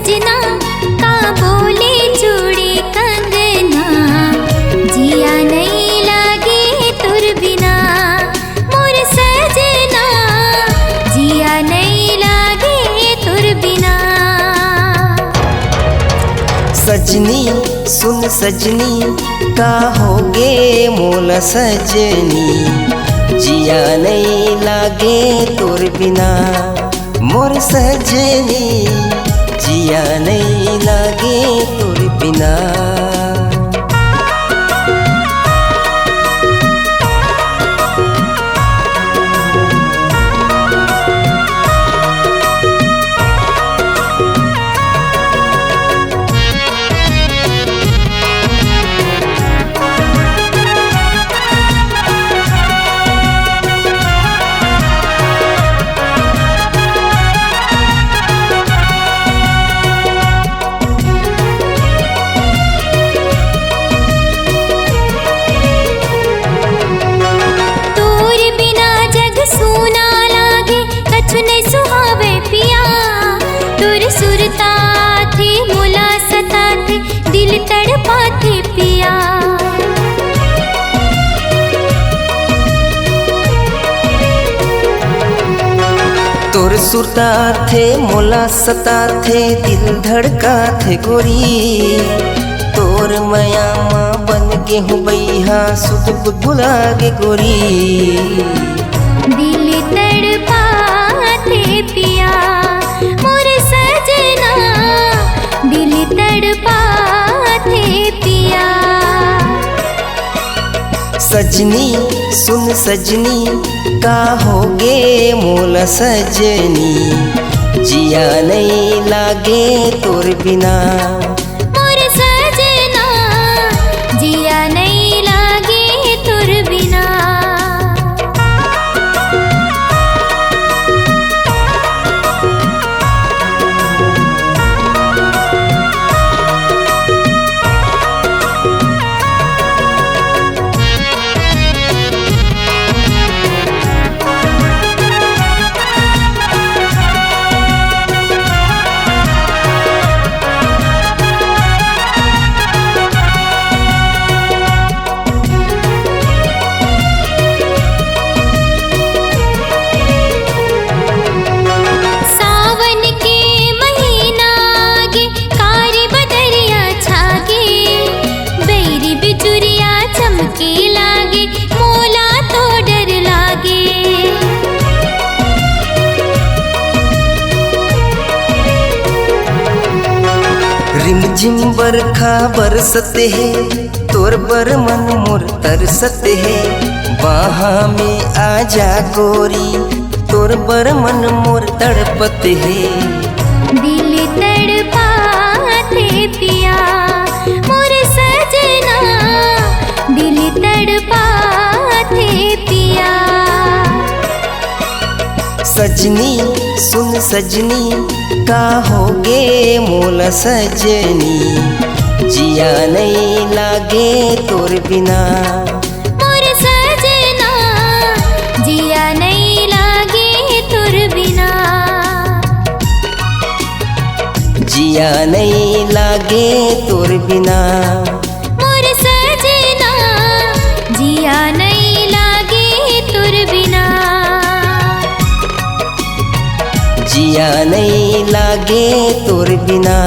सजना का बोले चूड़ी कंगना, जिया नहीं लागे तुर बिना मोर सजना, जिया नहीं लागे तुर बिना। सजनी सुन सजनी का होगे मोला सजनी, जिया नहीं लागे तोर बिना मोर सजनी, जिया नहीं लागे तोर बिना। सुहावे पिया तुर सुरता थे मोला सता थे, दिल तड़पा थे पिया। तोर सुरता थे मोला सता थे, दिल धड़का थे गोरी। तोर माया माँ बन के हूँ बैहा सुध बुध भुला गे गोरी। दिल तड़पा थे पिया मोर सजना, दिल तड़पा थे पिया। सजनी सुन सजनी का होगे मोला सजनी, जिया नहीं लागे तोर बिना मोर सजना, जिया नहीं लागे तुर बिना। रिमझिम बरखा बरसते है, तोर बर मन मोर तरसते है। बाहा में आजा गोरी, तोर बर मन मोर तड़पते है। दिल तड़पा थे पिया मोर सजना, दिल तड़पा थे पिया। सजनी सुन सजनी का होगे मोला सजनी, जिया नहीं लागे तोर बिना मोर सजना, जिया नहीं लागे तुर बिना। जिया नहीं लागे तोर बिना मोर सजना, जिया नहीं लागे तुर बिना। जिया नहीं लागे तोर बिना।